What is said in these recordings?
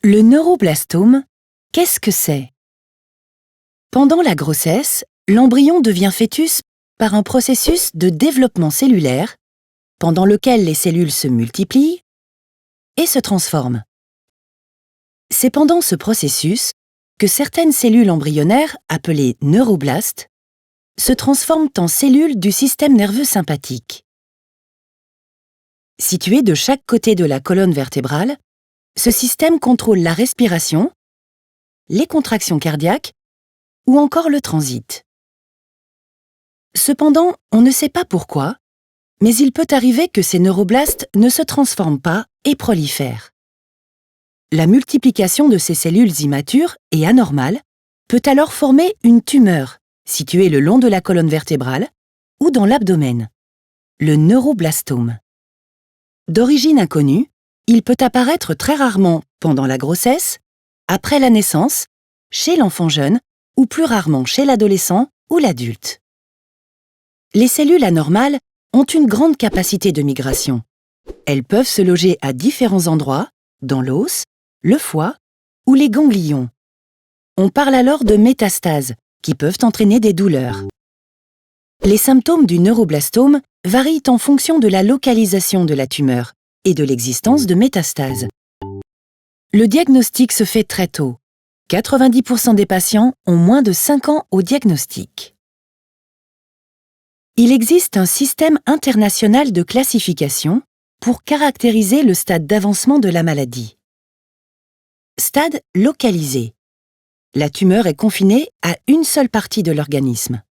Le neuroblastome, qu'est-ce que c'est? Pendant la grossesse, l'embryon devient fœtus par un processus de développement cellulaire pendant lequel les cellules se multiplient et se transforment. C'est pendant ce processus que certaines cellules embryonnaires, appelées neuroblastes, se transforment en cellules du système nerveux sympathique. Situé de chaque côté de la colonne vertébrale, ce système contrôle la respiration, les contractions cardiaques ou encore le transit. Cependant, on ne sait pas pourquoi, mais il peut arriver que ces neuroblastes ne se transforment pas et prolifèrent. La multiplication de ces cellules immatures et anormales peut alors former une tumeur située le long de la colonne vertébrale ou dans l'abdomen, le neuroblastome. D'origine inconnue, il peut apparaître très rarement pendant la grossesse, après la naissance, chez l'enfant jeune ou plus rarement chez l'adolescent ou l'adulte. Les cellules anormales ont une grande capacité de migration. Elles peuvent se loger à différents endroits, dans l'os, le foie ou les ganglions. On parle alors de métastases, qui peuvent entraîner des douleurs. Les symptômes du neuroblastome varient en fonction de la localisation de la tumeur et de l'existence de métastases. Le diagnostic se fait très tôt. 90% des patients ont moins de 5 ans au diagnostic. Il existe un système international de classification pour caractériser le stade d'avancement de la maladie. Stade localisé. La tumeur est confinée à une seule partie de l'organisme.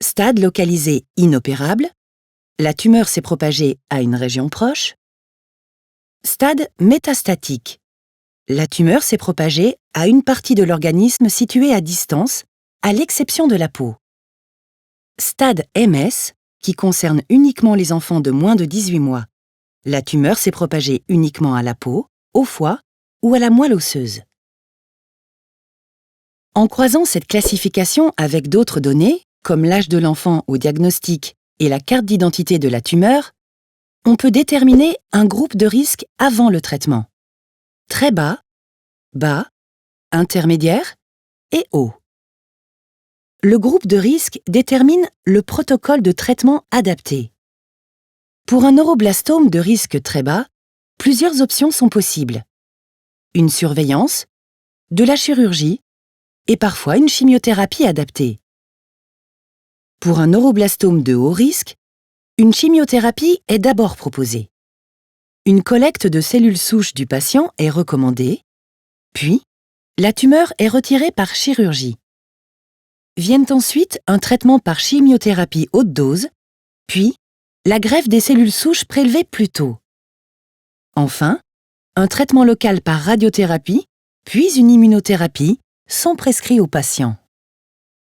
Stade localisé inopérable. La tumeur s'est propagée à une région proche. Stade métastatique. La tumeur s'est propagée à une partie de l'organisme située à distance, à l'exception de la peau. Stade MS, qui concerne uniquement les enfants de moins de 18 mois. La tumeur s'est propagée uniquement à la peau, au foie ou à la moelle osseuse. En croisant cette classification avec d'autres données, comme l'âge de l'enfant au diagnostic et la carte d'identité de la tumeur, on peut déterminer un groupe de risque avant le traitement. Très bas, bas, intermédiaire et haut. Le groupe de risque détermine le protocole de traitement adapté. Pour un neuroblastome de risque très bas, plusieurs options sont possibles. Une surveillance, de la chirurgie et parfois une chimiothérapie adaptée. Pour un neuroblastome de haut risque, une chimiothérapie est d'abord proposée. Une collecte de cellules souches du patient est recommandée, puis la tumeur est retirée par chirurgie. Viennent ensuite un traitement par chimiothérapie haute dose, puis la greffe des cellules souches prélevées plus tôt. Enfin, un traitement local par radiothérapie, puis une immunothérapie sont prescrits aux patients.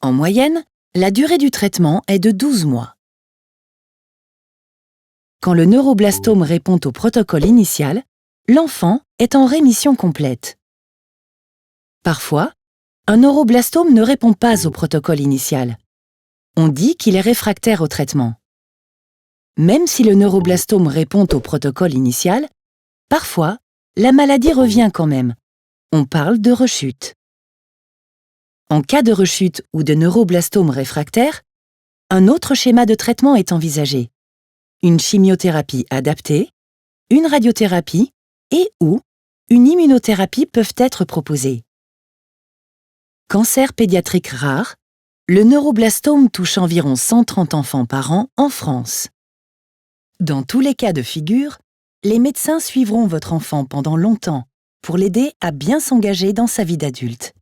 En moyenne, la durée du traitement est de 12 mois. Quand le neuroblastome répond au protocole initial, l'enfant est en rémission complète. Parfois, un neuroblastome ne répond pas au protocole initial. On dit qu'il est réfractaire au traitement. Même si le neuroblastome répond au protocole initial, parfois, la maladie revient quand même. On parle de rechute. En cas de rechute ou de neuroblastome réfractaire, un autre schéma de traitement est envisagé. Une chimiothérapie adaptée, une radiothérapie et ou une immunothérapie peuvent être proposées. Cancer pédiatrique rare, le neuroblastome touche environ 130 enfants par an en France. Dans tous les cas de figure, les médecins suivront votre enfant pendant longtemps pour l'aider à bien s'engager dans sa vie d'adulte.